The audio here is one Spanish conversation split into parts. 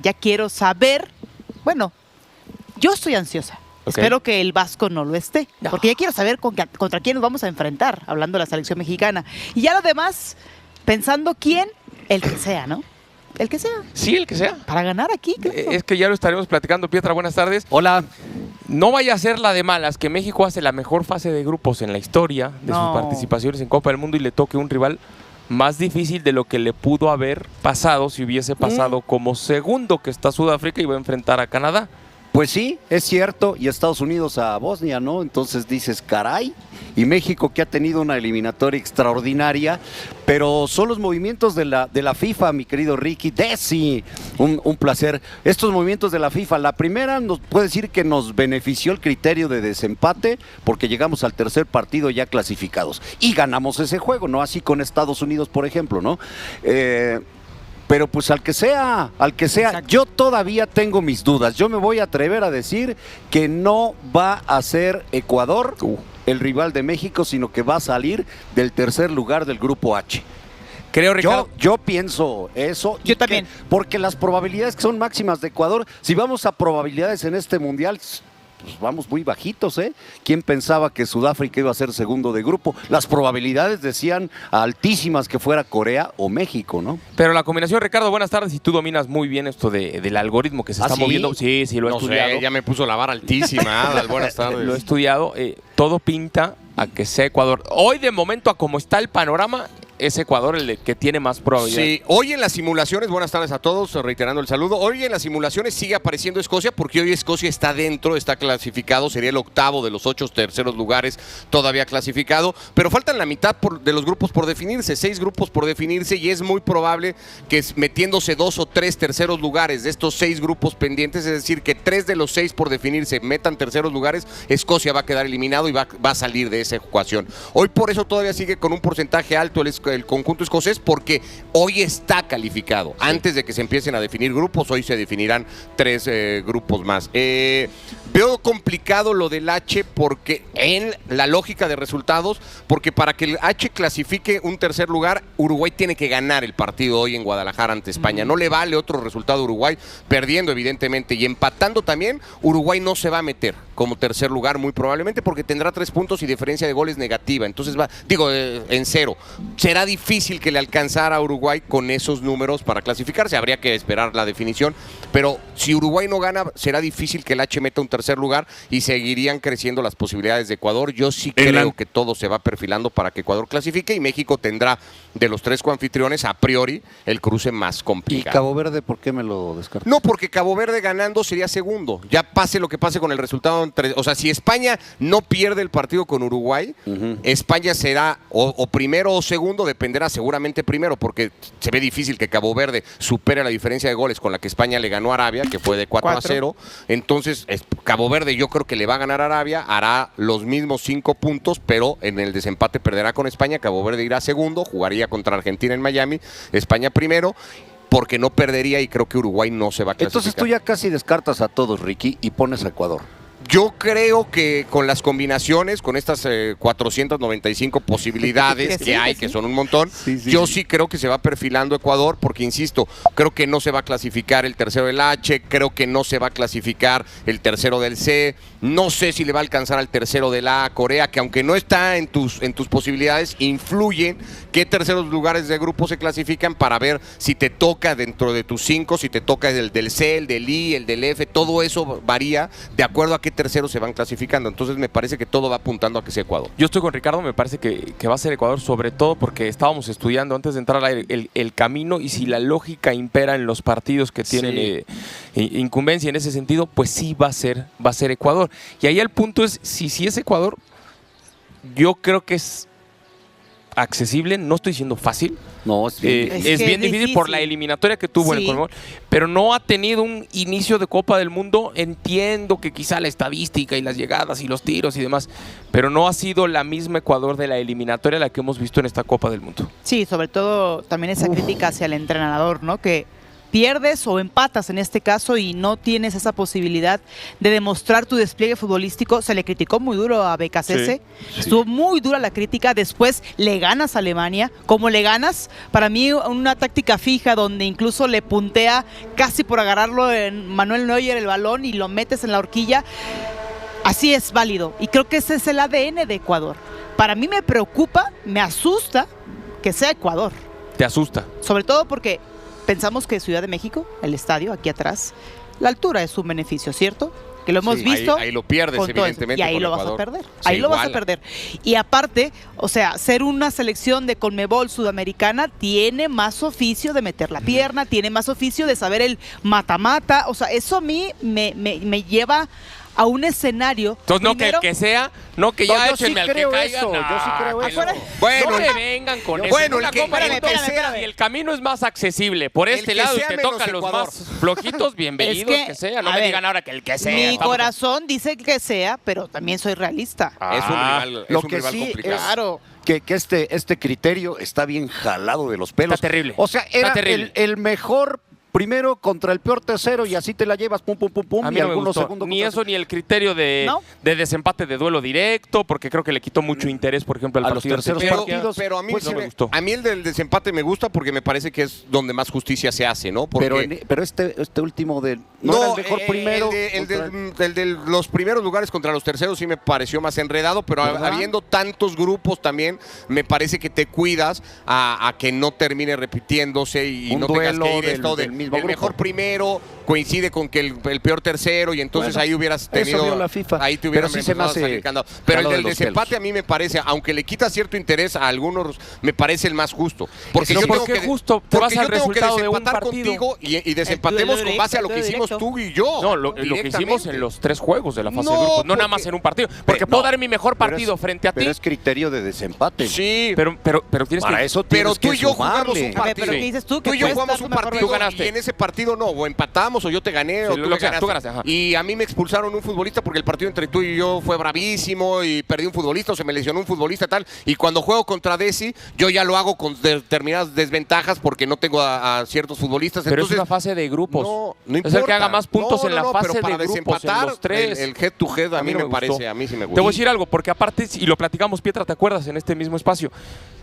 ya quiero saber, bueno, yo estoy ansiosa. Okay. Espero que el Vasco no lo esté, No. porque ya quiero saber contra quién nos vamos a enfrentar, hablando de la selección mexicana. Y ya lo demás, pensando quién, el que sea, ¿no? El que sea. Sí, el que sea. Para ganar aquí, claro. Es que ya lo estaremos platicando. Pietra, buenas tardes. Hola. No vaya a ser la de malas que México hace la mejor fase de grupos en la historia de No. sus participaciones en Copa del Mundo y le toque un rival más difícil de lo que le pudo haber pasado si hubiese pasado como segundo, que está Sudáfrica y va a enfrentar a Canadá. Pues sí, es cierto, y Estados Unidos a Bosnia, ¿no? Entonces dices, caray, y México que ha tenido una eliminatoria extraordinaria, pero son los movimientos de la FIFA, mi querido Ricky, Desi, un placer. Estos movimientos de la FIFA, la primera nos puede decir que nos benefició el criterio de desempate, porque llegamos al tercer partido ya clasificados, y ganamos ese juego, ¿no? Así con Estados Unidos, por ejemplo, ¿no? Pero pues al que sea, Exacto. yo todavía tengo mis dudas. Yo me voy a atrever a decir que no va a ser Ecuador el rival de México, sino que va a salir del tercer lugar del grupo H. Creo, Ricardo. Yo pienso eso. Yo también. Porque las probabilidades que son máximas de Ecuador, si vamos a probabilidades en este mundial, pues vamos muy bajitos, ¿eh? ¿Quién pensaba que Sudáfrica iba a ser segundo de grupo? Las probabilidades decían altísimas que fuera Corea o México, ¿no? Pero la combinación, Ricardo, buenas tardes. Y tú dominas muy bien esto del algoritmo que se está ¿sí? moviendo. Sí, lo he No estudiado. sé, ya me puso la vara altísima, Adal, buenas tardes. Lo he estudiado. Todo pinta a que sea Ecuador. Hoy, de momento, a como está el panorama, es Ecuador el que tiene más probabilidad. Sí, hoy en las simulaciones, buenas tardes a todos, reiterando el saludo, hoy en las simulaciones sigue apareciendo Escocia porque hoy Escocia está dentro, está clasificado, sería el octavo de los 8 terceros lugares todavía clasificado, pero faltan la mitad de los grupos por definirse, 6 grupos por definirse y es muy probable que metiéndose 2 o 3 terceros lugares de estos 6 grupos pendientes, es decir, que 3 de los 6 por definirse metan terceros lugares, Escocia va a quedar eliminado y va a salir de esa ecuación. Hoy por eso todavía sigue con un porcentaje alto el conjunto escocés porque hoy está calificado. Sí. Antes de que se empiecen a definir grupos, hoy se definirán 3 grupos más. Veo complicado lo del H porque en la lógica de resultados, porque para que el H clasifique un tercer lugar, Uruguay tiene que ganar el partido hoy en Guadalajara ante España. No le vale otro resultado a Uruguay, perdiendo evidentemente y empatando también, Uruguay no se va a meter como tercer lugar muy probablemente porque tendrá 3 puntos y diferencia de goles negativa. Entonces va, en 0. Será difícil que le alcanzara a Uruguay con esos números para clasificarse. Habría que esperar la definición. Pero si Uruguay no gana, será difícil que el H meta un tercer lugar y seguirían creciendo las posibilidades de Ecuador. Yo sí creo que todo se va perfilando para que Ecuador clasifique y México tendrá de los 3 coanfitriones a priori el cruce más complicado. ¿Y Cabo Verde por qué me lo descartas? No, porque Cabo Verde ganando sería segundo. Ya pase lo que pase con el resultado. O sea, si España no pierde el partido con Uruguay, España será o primero o segundo, dependerá seguramente primero, porque se ve difícil que Cabo Verde supere la diferencia de goles con la que España le ganó a Arabia, que fue de 4-0. Entonces, Cabo Verde yo creo que le va a ganar a Arabia, hará los mismos 5 puntos, pero en el desempate perderá con España. Cabo Verde irá segundo, jugaría contra Argentina en Miami, España primero, porque no perdería y creo que Uruguay no se va a clasificar. Entonces tú ya casi descartas a todos, Ricky, y pones a Ecuador. Yo creo que con las combinaciones, con estas 495 posibilidades que hay, que son un montón, yo sí creo que se va perfilando Ecuador, porque insisto, creo que no se va a clasificar el tercero del H, creo que no se va a clasificar el tercero del C, no sé si le va a alcanzar al tercero del A, Corea, que aunque no está en tus posibilidades, influyen qué terceros lugares de grupo se clasifican para ver si te toca dentro de tus 5, si te toca el del C, el del I, el del F, todo eso varía de acuerdo a qué terceros se van clasificando. Entonces me parece que todo va apuntando a que sea Ecuador. Yo estoy con Ricardo, me parece que va a ser Ecuador, sobre todo porque estábamos estudiando antes de entrar al aire el camino y si la lógica impera en los partidos que tienen incumbencia en ese sentido, pues sí va a ser Ecuador. Y ahí el punto es, si es Ecuador, yo creo que es accesible, no estoy diciendo fácil. No, es bien difícil. Es bien difícil por la eliminatoria que tuvo en el Conmebol, pero no ha tenido un inicio de Copa del Mundo. Entiendo que quizá la estadística y las llegadas y los tiros y demás, pero no ha sido la misma Ecuador de la eliminatoria la que hemos visto en esta Copa del Mundo. Sí, sobre todo también esa crítica hacia el entrenador, ¿no? Que pierdes o empatas en este caso y no tienes esa posibilidad de demostrar tu despliegue futbolístico. Se le criticó muy duro a Becasese, estuvo muy dura la crítica, después le ganas a Alemania, como le ganas, para mí una táctica fija donde incluso le puntea casi por agarrarlo en Manuel Neuer el balón y lo metes en la horquilla, así es válido y creo que ese es el ADN de Ecuador. Para mí me preocupa, me asusta que sea Ecuador. Te asusta. Sobre todo porque pensamos que Ciudad de México, el estadio aquí atrás, la altura es un beneficio, ¿cierto? Que lo hemos visto. Ahí lo pierdes, evidentemente. Y ahí con lo vas Ecuador. a perder. Se Ahí lo vas a iguala. perder. Y aparte, o sea, ser una selección de Conmebol sudamericana tiene más oficio de meter la pierna, tiene más oficio de saber el mata-mata. O sea, eso a mí me lleva a un escenario. Entonces, no primero, que sea, no que ya yo sí échenme al que creo caiga. eso, yo sí creo que eso. no. Bueno, no me vengan con eso. bueno, Una el que- copa espérame, que sea, espérame. y el camino es más accesible. Por este que lado, y sea te menos tocan los Ecuador. más flojitos, bienvenidos Es que, que sea. No a me ver, digan ahora que el que sea. Mi Estamos- corazón dice que sea, pero también soy realista. Es un rival, es Lo un que rival sí complicado. es- Claro. que este criterio está bien jalado de los pelos. Está terrible. O sea, Está era terrible. el mejor primero contra el peor tercero y así te la llevas, pum, pum, pum, pum, A mí y no me algunos gustó segundos. ni contra- eso ni el criterio de desempate de duelo directo, porque creo que le quitó mucho interés, por ejemplo, al A los partido terceros anterior. partidos. Pero a mí, pues, no me gustó. a mí el del desempate me gusta porque me parece que es donde más justicia se hace, ¿no? Porque Pero este último de no, era el mejor primero. el de los primeros lugares contra los terceros sí me pareció más enredado, pero ¿Verdad? habiendo tantos grupos también, me parece que te cuidas a que no termine repitiéndose y Un no tengas duelo que ir del- esto del de mismo el grupo. mejor primero coincide con que el peor tercero y entonces Bueno, ahí hubieras eso tenido vio la FIFA. ahí te hubieran Pero sí se me empezado a hace salir candado. Pero el jalado de del los desempate pelos. a mí me parece, aunque le quita cierto interés a algunos, me parece el más justo. Porque Pero yo ¿por tengo qué que justo? Te vas porque al yo tengo que resultado de un desempatar partido. contigo y desempatemos con base a lo que hicimos directo. tú y yo. No, lo que hicimos Directamente. en los 3 juegos de la fase No, de grupos, no nada porque- más en un partido. Porque Pero puedo no. dar mi mejor Pero partido es- frente a ti, Pero es criterio de desempate. Sí, pero tienes Para que... eso pero tienes tú que y yo jugamos sumarle. un A ver, partido. pero ¿qué dices tú? Tú y yo puedes jugamos dar tu un mejor partido Tú ganaste. y en ese partido no, o empatamos o yo te gané o Sí, tú lo me que sea, ganaste. tú ganaste, ajá. Y a mí me expulsaron un futbolista porque el partido entre tú y yo fue bravísimo y perdí un futbolista o se me lesionó un futbolista tal. Y cuando juego contra Desi, yo ya lo hago con determinadas desventajas porque no tengo a ciertos futbolistas. Pero Entonces, es una fase de grupos. no es el importa. que haga más puntos No, en la no, fase pero para de grupos, en desempatar, los 3. el head to head a mí no me gustó. parece, a mí sí me Te gusta. voy a decir algo, porque aparte, y lo platicamos, Pietra, ¿te acuerdas? En este mismo espacio,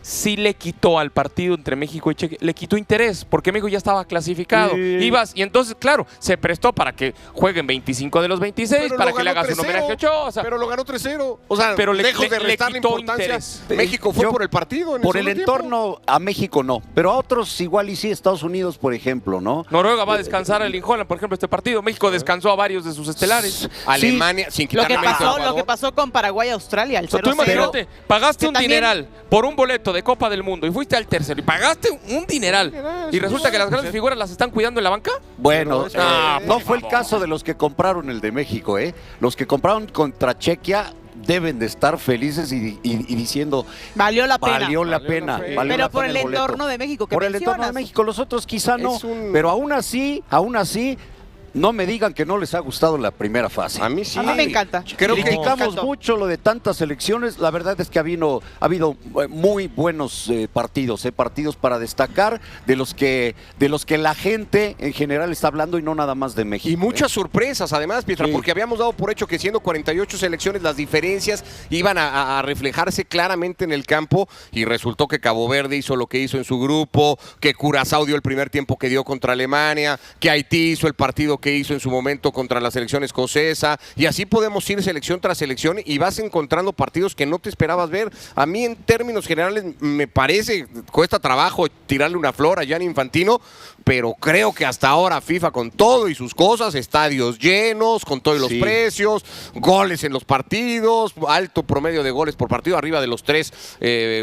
sí le quitó al partido entre México y Chequia, le quitó interés, porque México ya estaba clasificado. Sí. Ibas, y entonces, claro, se prestó para que jueguen 25 de los 26, Pero para lo que le ganó hagas un 3-0, homenaje a Ochoa. O sea, pero lo ganó 3-0. O sea, Pero lejos de le restarle quitó importancia, interés. México fue Yo- por el partido. En Por el segundo tiempo. entorno, a México no, pero a otros igual y sí, Estados Unidos, por ejemplo, ¿no? Noruega va a descansar a Erling Haaland, por ejemplo, este partido. México descansó a varios de sus estelares. Alemania, sin Lo quitarle que mérito a pasó, Ecuador. lo que pasó con Paraguay Australia, el O sea, tú 0-0. imagínate, pagaste Que un también- dineral por un boleto de Copa del Mundo y fuiste al tercero y pagaste un dineral y resulta que las grandes figuras las están cuidando en la banca. Bueno, no por fue el favor. caso de los que compraron el de México, ¿eh? Los que compraron contra Chequia deben de estar felices y diciendo Valió la pena. valió la Valió la pena. pena. valió Pero la por pena el boleto. entorno de México que Por el entorno de mencionas. México, los otros quizá no, Es un- pero aún así, no me digan que no les ha gustado la primera fase. A mí sí. A mí me encanta. Creo que Criticamos Me encantó. mucho lo de tantas elecciones. La verdad es que ha habido muy buenos partidos, partidos para destacar de los que la gente en general está hablando y no nada más de México. Y muchas sorpresas, además, Pietra, Sí. porque habíamos dado por hecho que siendo 48 selecciones las diferencias iban a reflejarse claramente en el campo y resultó que Cabo Verde hizo lo que hizo en su grupo, que Curazao dio el primer tiempo que dio contra Alemania, que Haití hizo el partido que hizo en su momento contra la selección escocesa y así podemos ir selección tras selección y vas encontrando partidos que no te esperabas ver. A mí en términos generales me parece, cuesta trabajo tirarle una flor a Gianni Infantino, pero creo que hasta ahora FIFA con todo y sus cosas, estadios llenos, con todos los Sí. precios, goles en los partidos, alto promedio de goles por partido, arriba de los 3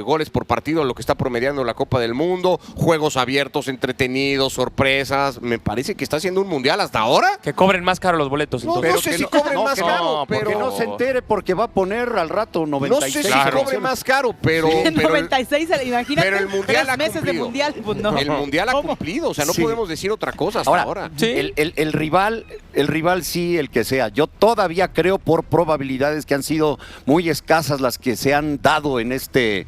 goles por partido, lo que está promediando la Copa del Mundo, juegos abiertos, entretenidos, sorpresas, me parece que está haciendo un mundial hasta ahora. Que cobren más caro los boletos. No, entonces. no sé si cobren más que caro, porque pero no se entere porque va a poner al rato no 96. sé si Claro. cobre más caro, pero, En pero 96, imagínate. pero el mundial 3 ha meses de cumplido. mundial. Pues no. el mundial ha ¿Cómo? cumplido, o sea, no no Sí. podemos decir otra cosa hasta ahora. Sí. El rival sí, el que sea. Yo todavía creo por probabilidades que han sido muy escasas las que se han dado en este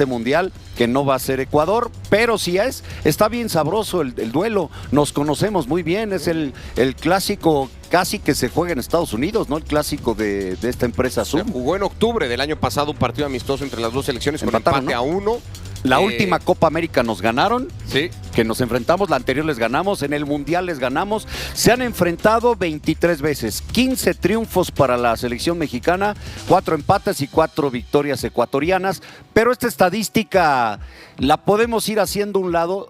Mundial, que no va a ser Ecuador, pero sí está bien sabroso el duelo. Nos conocemos muy bien, es el clásico casi que se juega en Estados Unidos, ¿no? El clásico de esta empresa Se Zoom. jugó en octubre del año pasado un partido amistoso entre las dos selecciones con Empataron, empate ¿no? a 1. La última Copa América nos ganaron, Sí. que nos enfrentamos, la anterior les ganamos, en el Mundial les ganamos. Se han enfrentado 23 veces, 15 triunfos para la selección mexicana, 4 empates y 4 victorias ecuatorianas, pero esta estadística la podemos ir haciendo a un lado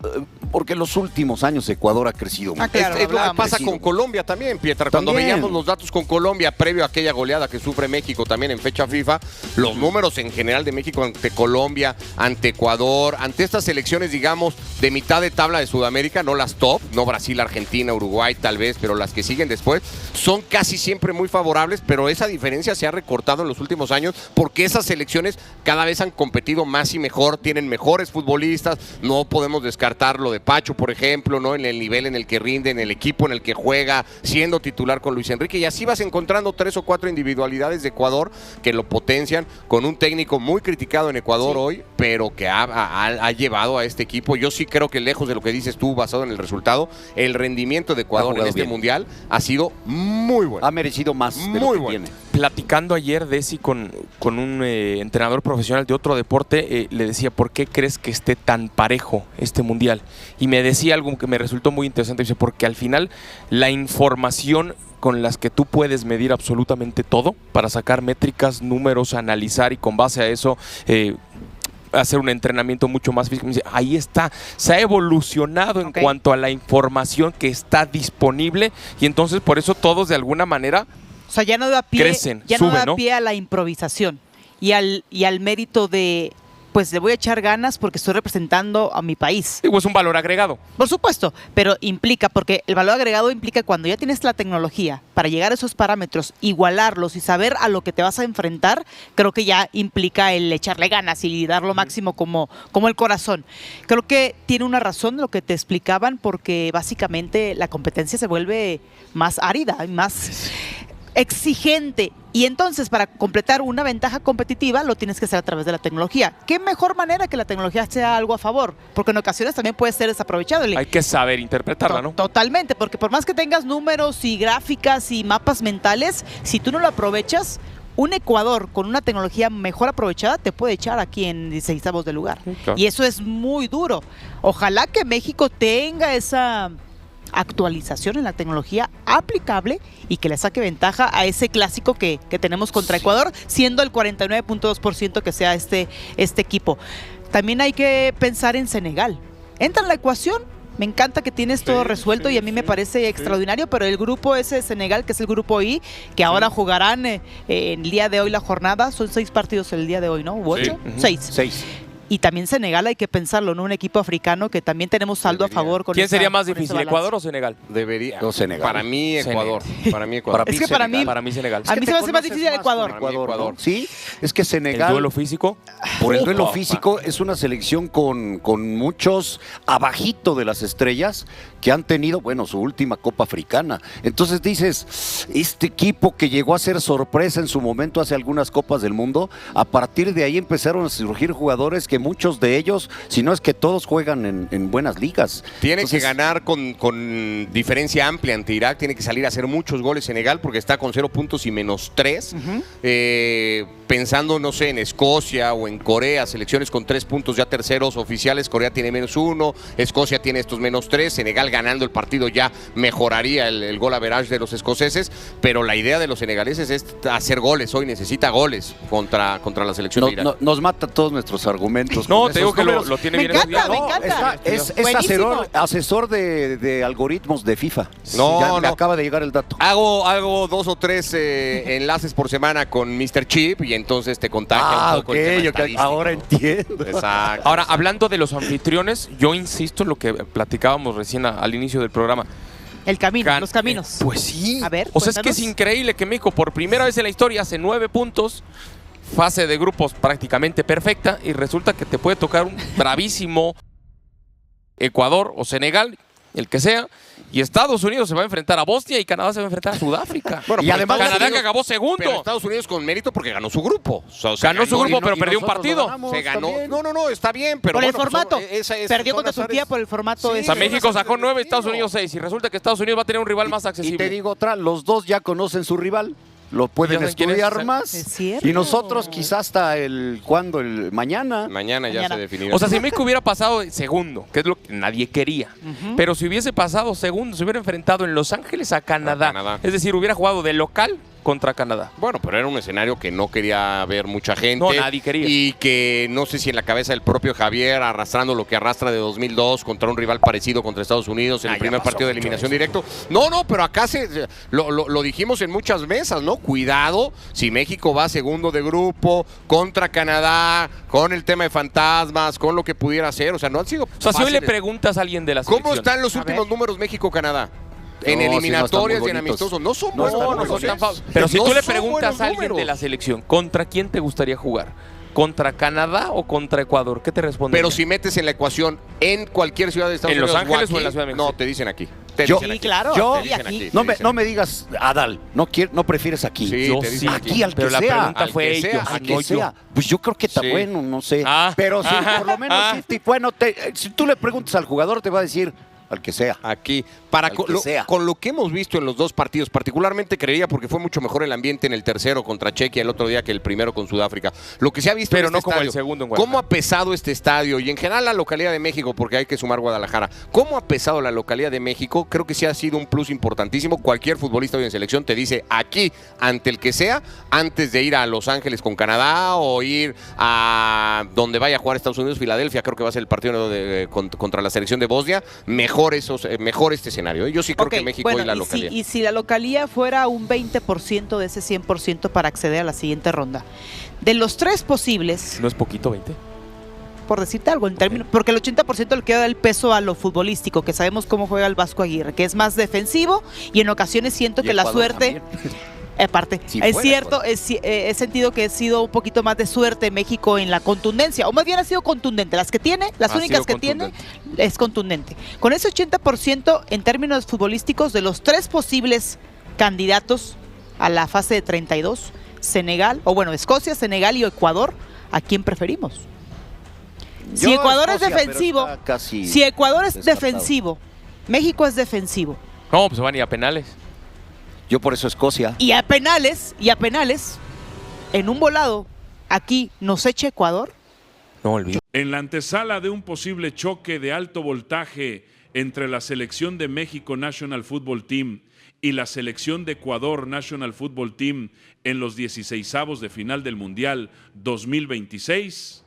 porque en los últimos años Ecuador ha crecido mucho. Claro, Es lo que hablábamos. pasa con Colombia también, Pietra. Cuando También. veíamos los datos con Colombia previo a aquella goleada que sufre México también en fecha FIFA, los números en general de México ante Colombia, ante Ecuador, ante estas selecciones, digamos, de mitad de tabla de Sudamérica, no las top, no Brasil, Argentina, Uruguay tal vez, pero las que siguen después, son casi siempre muy favorables, pero esa diferencia se ha recortado en los últimos años porque esas selecciones cada vez han competido más y mejor, tienen mejores futbolistas, no podemos descartar lo de Pacho, por ejemplo, ¿no? En el nivel en el que rinde, en el equipo en el que juega, siendo titular con Luis Enrique, y así vas encontrando 3 o 4 individualidades de Ecuador que lo potencian, con un técnico muy criticado en Ecuador hoy, pero que ha llevado a este equipo. Yo sí creo que lejos de lo que dices tú, basado en el resultado, el rendimiento de Ecuador en este bien. Mundial ha sido muy bueno. Ha merecido más de lo Muy que bueno. tiene. Platicando ayer, Desi, con un entrenador profesional de otro deporte, le decía, ¿por qué crees que esté tan parejo este Mundial? Y me decía algo que me resultó muy interesante, dice, porque al final la información con las que tú puedes medir absolutamente todo para sacar métricas, números, analizar y con base a eso hacer un entrenamiento mucho más físico. Me dice, ahí está, se ha evolucionado en cuanto a la información que está disponible y entonces por eso todos de alguna manera O sea, ya no da pie, crecen, ya no suben, da ¿no? pie a la improvisación y al mérito de, pues le voy a echar ganas porque estoy representando a mi país. digo, es un valor agregado. Por supuesto, pero implica, porque el valor agregado implica cuando ya tienes la tecnología para llegar a esos parámetros, igualarlos y saber a lo que te vas a enfrentar, creo que ya implica el echarle ganas y dar lo máximo como el corazón. Creo que tiene una razón lo que te explicaban, porque básicamente la competencia se vuelve más árida y más exigente, y entonces para completar una ventaja competitiva lo tienes que hacer a través de la tecnología. ¿Qué mejor manera que la tecnología sea algo a favor? Porque en ocasiones también puede ser desaprovechado. Hay que saber interpretarla, ¿no? Totalmente, porque por más que tengas números y gráficas y mapas mentales, si tú no lo aprovechas, un Ecuador con una tecnología mejor aprovechada te puede echar aquí en 16avos de lugar. Claro. Y eso es muy duro. Ojalá que México tenga esa actualización en la tecnología aplicable y que le saque ventaja a ese clásico que tenemos contra Ecuador, siendo el 49.2% que sea este equipo. También hay que pensar en Senegal. Entra en la ecuación. Me encanta que tienes todo resuelto y a mí me parece extraordinario, pero el grupo ese de Senegal, que es el grupo I, que ahora jugarán el día de hoy la jornada, son 6 partidos el día de hoy, ¿no? ¿U 8? 6. Y también Senegal hay que pensarlo, ¿no? Un equipo africano que también tenemos saldo a favor con ¿Quién sería más con ese difícil, balance. Ecuador o Senegal? Debería. No, Senegal. Para mí, Ecuador. Para mí, Ecuador. Para Es que para mí- Para mí Senegal. A mí se me hace más Te difícil conoces Ecuador. con Ecuador, Ecuador. ¿no? Sí, es que El Senegal, duelo físico. por el duelo Ufa. físico, es una selección con muchos abajito de las estrellas que han tenido, bueno, su última Copa Africana. Entonces dices, este equipo que llegó a ser sorpresa en su momento hace algunas Copas del Mundo, a partir de ahí empezaron a surgir jugadores que muchos de ellos, si no es que todos juegan en buenas ligas. Tiene Entonces, que ganar con diferencia amplia ante Irak, tiene que salir a hacer muchos goles Senegal porque está con 0 puntos y -3. Pensando, no sé, en Escocia o en Corea, selecciones con 3 puntos ya terceros oficiales, Corea tiene -1, Escocia tiene estos -3, Senegal ganando el partido ya mejoraría el gol average de los escoceses, pero la idea de los senegaleses es hacer goles, hoy necesita goles contra la selección de Irak. nos mata todos nuestros argumentos. No, con te digo esos que números. lo tiene Me bien encanta, estudiado. me encanta. Es Buenísimo. asesor de algoritmos de FIFA. No, Ya me no. acaba de llegar el dato. Hago 2 o 3 enlaces por semana con Mr. Chip y entonces te contagia un poco el tema estadístico. ahora entiendo. Exacto. Ahora, hablando de los anfitriones, yo insisto en lo que platicábamos recién al inicio del programa. El camino, los caminos. Pues sí. A ver, o sea, es que cuéntanos. es increíble que México por primera vez en la historia hace 9 puntos, fase de grupos prácticamente perfecta, y resulta que te puede tocar un bravísimo Ecuador o Senegal. el que sea, y Estados Unidos se va a enfrentar a Bosnia y Canadá se va a enfrentar a Sudáfrica. Bueno, Y pero además Estados Canadá Unidos- que acabó segundo. Pero Estados Unidos con mérito porque ganó su grupo. O sea, Ganó su grupo, pero y perdió un nosotros partido. lo ganamos Se ganó. también. No, está bien, pero por el bueno, pues, formato. Perdió son contra azares. Turquía por el formato. Sí, O sea, son México azares sacó del 9, destino. Estados Unidos 6. Y resulta que Estados Unidos va a tener un rival más accesible. Y te digo otra, los dos ya conocen su rival. Lo pueden Ya saben quién estudiar es. más. Es cierto. Y nosotros quizás hasta el mañana. Mañana ya Mañana. se definirá. O sea, si México hubiera pasado segundo, que es lo que nadie quería, pero si hubiese pasado segundo, se hubiera enfrentado en Los Ángeles a Canadá. Canadá. Es decir, hubiera jugado de local contra Canadá. Bueno, pero era un escenario que no quería ver mucha gente. No, nadie quería. Y que no sé si en la cabeza del propio Javier, arrastrando lo que arrastra de 2002 contra un rival parecido contra Estados Unidos en el ya primer pasó partido de mucho eliminación eso. directo. No, pero acá lo dijimos en muchas mesas, ¿no? Cuidado si México va segundo de grupo contra Canadá, con el tema de fantasmas, con lo que pudiera ser. O sea, no han sido O sea, si hoy le fáciles. preguntas a alguien de la ¿Cómo selección. están los A últimos ver. números México-Canadá? En No, sí, no están eliminatorias muy y en bonitos. amistosos. No son No buenos están muy números, bonitos. ¿eh? Pero si No tú le son preguntas buenos a alguien de números. la selección, ¿contra quién te gustaría jugar? ¿Contra Canadá o contra Ecuador? ¿Qué te responde? Pero si metes en la ecuación en cualquier ciudad de Estados ¿En Los Unidos. Ángeles aquí, o en la Ciudad de México? No, te dicen aquí. Te Yo- dicen Sí, aquí. claro. Yo- y Te dicen aquí. aquí. No me digas, Adal, no prefieres aquí. Sí, Yo te dicen sí. Aquí al que pero la sea. pregunta Al fue que sea, ellos, A al que no yo. sea. Pues yo creo que está Sí. bueno, no sé. Ah, Pero sí, ajá, por lo menos, ah. bueno, si tú le preguntas al jugador, te va a decir al que sea. Aquí. Para Al que sea. con lo que hemos visto en los dos partidos, particularmente creería porque fue mucho mejor el ambiente en el tercero contra Chequia el otro día que el primero con Sudáfrica. Lo que se ha visto Pero en este no como el estadio, segundo en Guadalajara. ¿Cómo ha pesado este estadio? Y en general la localidad de México, porque hay que sumar Guadalajara. ¿Cómo ha pesado la localidad de México? Creo que sí ha sido un plus importantísimo. Cualquier futbolista hoy en selección te dice aquí, ante el que sea, antes de ir a Los Ángeles con Canadá o ir a donde vaya a jugar Estados Unidos, Filadelfia, creo que va a ser el partido contra la selección de Bosnia, mejor este escenario. Yo sí creo Ok, que México bueno, y la y localidad. y si la localía fuera un 20% de ese 100% para acceder a la siguiente ronda. De los tres posibles, ¿No es poquito, 20? por decirte algo, en términos, porque el 80% le queda el peso a lo futbolístico, que sabemos cómo juega el Vasco Aguirre, que es más defensivo y en ocasiones siento Y que la Ecuador suerte... también. Aparte, Si es fuera cierto, Ecuador. he sentido que ha sido un poquito más de suerte México en la contundencia, o más bien ha sido contundente. Las que tiene, las Ha únicas sido que tiene, es contundente. Con ese 80% en términos futbolísticos, de los tres posibles candidatos a la fase de 32, Senegal, o bueno, Escocia, Senegal y Ecuador, ¿a quién preferimos? Si Yo, Ecuador es Escocia, pero defensivo, está casi si Ecuador es descartado. defensivo, México es defensivo. No, pues se van a ir a penales. Yo por eso Escocia. Y a penales, en un volado, aquí nos echa Ecuador. No olvides. En la antesala de un posible choque de alto voltaje entre la selección de México National Football Team y la selección de Ecuador National Football Team en los 16avos de final del Mundial 2026,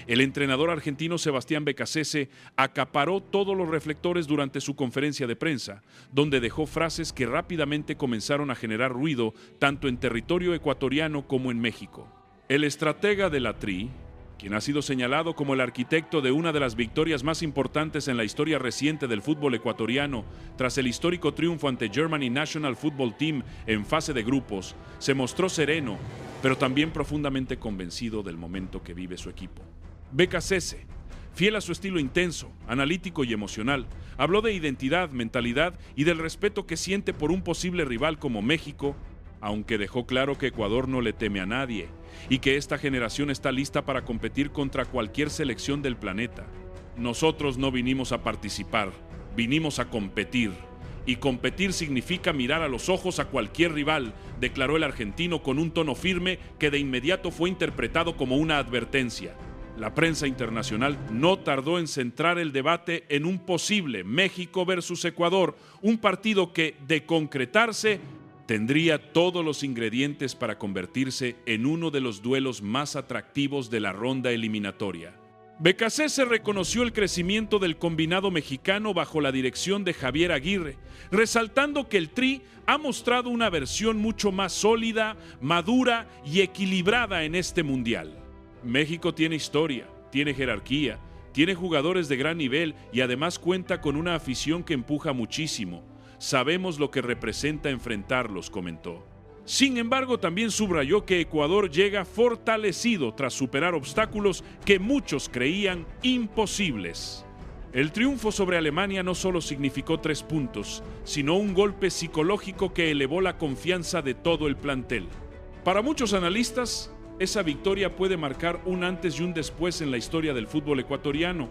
el entrenador argentino Sebastián Becasese acaparó todos los reflectores durante su conferencia de prensa, donde dejó frases que rápidamente comenzaron a generar ruido tanto en territorio ecuatoriano como en México. El estratega de la Tri, quien ha sido señalado como el arquitecto de una de las victorias más importantes en la historia reciente del fútbol ecuatoriano, tras el histórico triunfo ante Germany National Football Team en fase de grupos, se mostró sereno, pero también profundamente convencido del momento que vive su equipo. Becasese, fiel a su estilo intenso, analítico y emocional, habló de identidad, mentalidad y del respeto que siente por un posible rival como México, aunque dejó claro que Ecuador no le teme a nadie y que esta generación está lista para competir contra cualquier selección del planeta. Nosotros no vinimos a participar, vinimos a competir. Y competir significa mirar a los ojos a cualquier rival, declaró el argentino con un tono firme que de inmediato fue interpretado como una advertencia. La prensa internacional no tardó en centrar el debate en un posible México versus Ecuador, un partido que, de concretarse, tendría todos los ingredientes para convertirse en uno de los duelos más atractivos de la ronda eliminatoria. Becasese reconoció el crecimiento del combinado mexicano bajo la dirección de Javier Aguirre, resaltando que el Tri ha mostrado una versión mucho más sólida, madura y equilibrada en este mundial. México tiene historia, tiene jerarquía, tiene jugadores de gran nivel y además cuenta con una afición que empuja muchísimo. Sabemos lo que representa enfrentarlos, comentó. Sin embargo, también subrayó que Ecuador llega fortalecido tras superar obstáculos que muchos creían imposibles. El triunfo sobre Alemania no solo significó 3 puntos, sino un golpe psicológico que elevó la confianza de todo el plantel. Para muchos analistas, esa victoria puede marcar un antes y un después en la historia del fútbol ecuatoriano,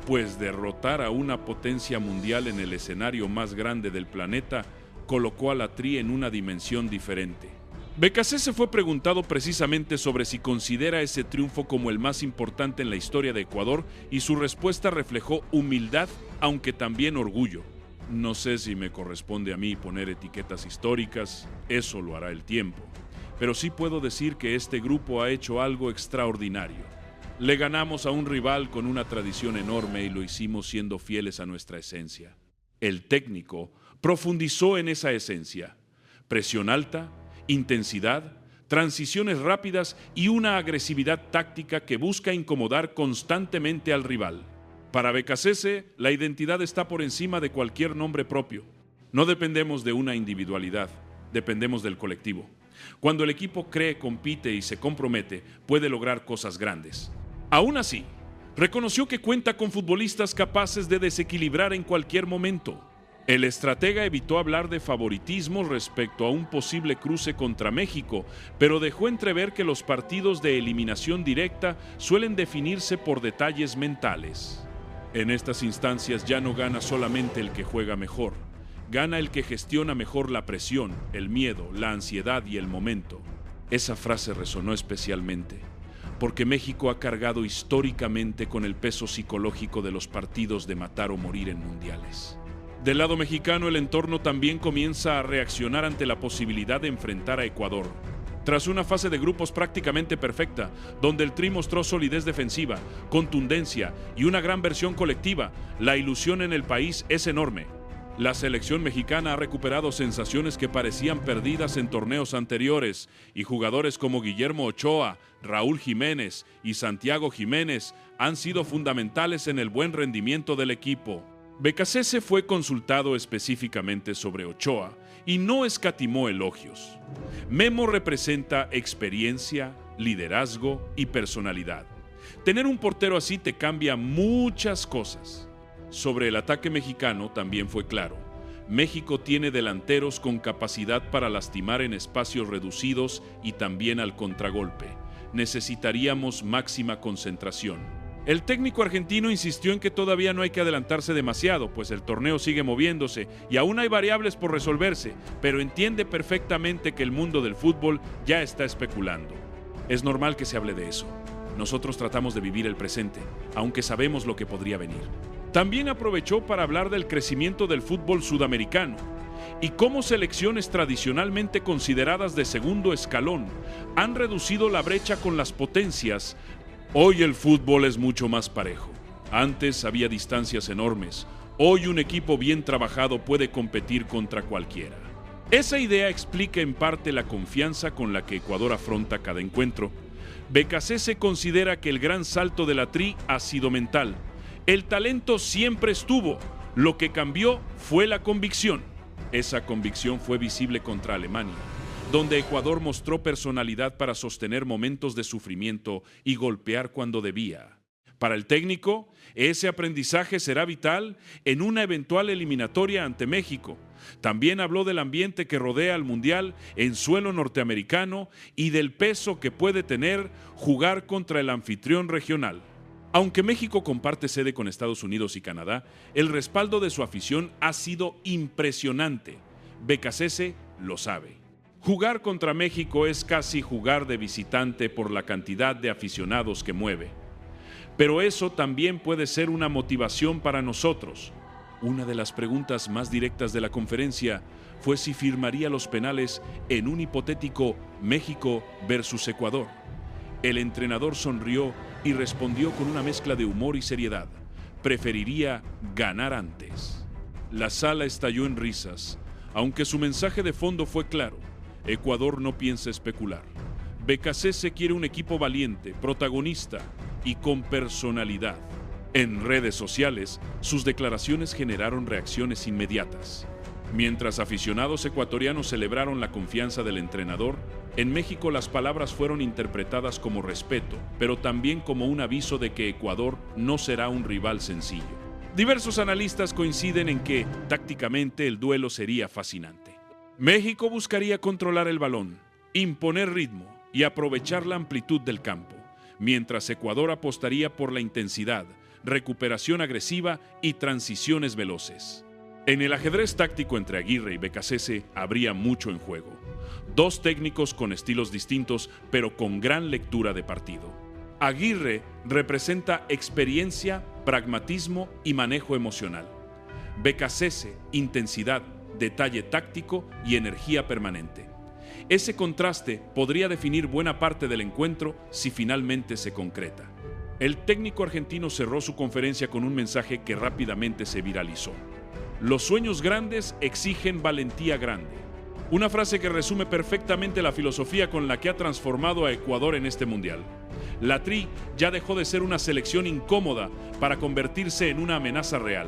pues derrotar a una potencia mundial en el escenario más grande del planeta colocó a la Tri en una dimensión diferente. Becasese fue preguntado precisamente sobre si considera ese triunfo como el más importante en la historia de Ecuador y su respuesta reflejó humildad, aunque también orgullo. No sé si me corresponde a mí poner etiquetas históricas, eso lo hará el tiempo. Pero sí puedo decir que este grupo ha hecho algo extraordinario. Le ganamos a un rival con una tradición enorme y lo hicimos siendo fieles a nuestra esencia. El técnico profundizó en esa esencia. Presión alta, intensidad, transiciones rápidas y una agresividad táctica que busca incomodar constantemente al rival. Para Becasese, la identidad está por encima de cualquier nombre propio. No dependemos de una individualidad, dependemos del colectivo. Cuando el equipo cree, compite y se compromete, puede lograr cosas grandes. Aún así, reconoció que cuenta con futbolistas capaces de desequilibrar en cualquier momento. El estratega evitó hablar de favoritismo respecto a un posible cruce contra México, pero dejó entrever que los partidos de eliminación directa suelen definirse por detalles mentales. En estas instancias ya no gana solamente el que juega mejor. Gana el que gestiona mejor la presión, el miedo, la ansiedad y el momento. Esa frase resonó especialmente, porque México ha cargado históricamente con el peso psicológico de los partidos de matar o morir en mundiales. Del lado mexicano, el entorno también comienza a reaccionar ante la posibilidad de enfrentar a Ecuador. Tras una fase de grupos prácticamente perfecta, donde el Tri mostró solidez defensiva, contundencia y una gran versión colectiva, la ilusión en el país es enorme. La selección mexicana ha recuperado sensaciones que parecían perdidas en torneos anteriores y jugadores como Guillermo Ochoa, Raúl Jiménez y Santiago Jiménez han sido fundamentales en el buen rendimiento del equipo. Becasese fue consultado específicamente sobre Ochoa y no escatimó elogios. Memo representa experiencia, liderazgo y personalidad. Tener un portero así te cambia muchas cosas. Sobre el ataque mexicano también fue claro. México tiene delanteros con capacidad para lastimar en espacios reducidos y también al contragolpe. Necesitaríamos máxima concentración. El técnico argentino insistió en que todavía no hay que adelantarse demasiado, pues el torneo sigue moviéndose y aún hay variables por resolverse, pero entiende perfectamente que el mundo del fútbol ya está especulando. Es normal que se hable de eso. Nosotros tratamos de vivir el presente, aunque sabemos lo que podría venir. También aprovechó para hablar del crecimiento del fútbol sudamericano y cómo selecciones tradicionalmente consideradas de segundo escalón han reducido la brecha con las potencias. Hoy el fútbol es mucho más parejo. Antes había distancias enormes. Hoy un equipo bien trabajado puede competir contra cualquiera. Esa idea explica en parte la confianza con la que Ecuador afronta cada encuentro. Becasese considera que el gran salto de la Tri ha sido mental. El talento siempre estuvo, lo que cambió fue la convicción. Esa convicción fue visible contra Alemania, donde Ecuador mostró personalidad para sostener momentos de sufrimiento y golpear cuando debía. Para el técnico, ese aprendizaje será vital en una eventual eliminatoria ante México. También habló del ambiente que rodea al Mundial en suelo norteamericano y del peso que puede tener jugar contra el anfitrión regional. Aunque México comparte sede con Estados Unidos y Canadá, el respaldo de su afición ha sido impresionante. Becasese lo sabe. Jugar contra México es casi jugar de visitante por la cantidad de aficionados que mueve. Pero eso también puede ser una motivación para nosotros. Una de las preguntas más directas de la conferencia fue si firmaría los penales en un hipotético México versus Ecuador. El entrenador sonrió y respondió con una mezcla de humor y seriedad. Preferiría ganar antes. La sala estalló en risas, aunque su mensaje de fondo fue claro. Ecuador no piensa especular. Becasese quiere un equipo valiente, protagonista y con personalidad. En redes sociales, sus declaraciones generaron reacciones inmediatas. Mientras aficionados ecuatorianos celebraron la confianza del entrenador, en México las palabras fueron interpretadas como respeto, pero también como un aviso de que Ecuador no será un rival sencillo. Diversos analistas coinciden en que, tácticamente, el duelo sería fascinante. México buscaría controlar el balón, imponer ritmo y aprovechar la amplitud del campo, mientras Ecuador apostaría por la intensidad, recuperación agresiva y transiciones veloces. En el ajedrez táctico entre Aguirre y Becasese habría mucho en juego. Dos técnicos con estilos distintos, pero con gran lectura de partido. Aguirre representa experiencia, pragmatismo y manejo emocional. Becasese, intensidad, detalle táctico y energía permanente. Ese contraste podría definir buena parte del encuentro si finalmente se concreta. El técnico argentino cerró su conferencia con un mensaje que rápidamente se viralizó. Los sueños grandes exigen valentía grande. Una frase que resume perfectamente la filosofía con la que ha transformado a Ecuador en este mundial. La Tri ya dejó de ser una selección incómoda para convertirse en una amenaza real.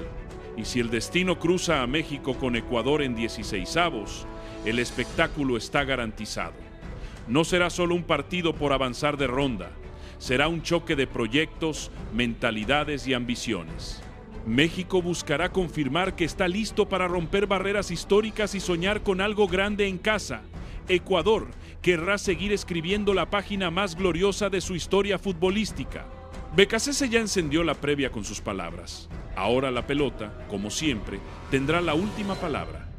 Y si el destino cruza a México con Ecuador en 16avos, el espectáculo está garantizado. No será solo un partido por avanzar de ronda, será un choque de proyectos, mentalidades y ambiciones. México buscará confirmar que está listo para romper barreras históricas y soñar con algo grande en casa. Ecuador querrá seguir escribiendo la página más gloriosa de su historia futbolística. Becasese ya encendió la previa con sus palabras. Ahora la pelota, como siempre, tendrá la última palabra.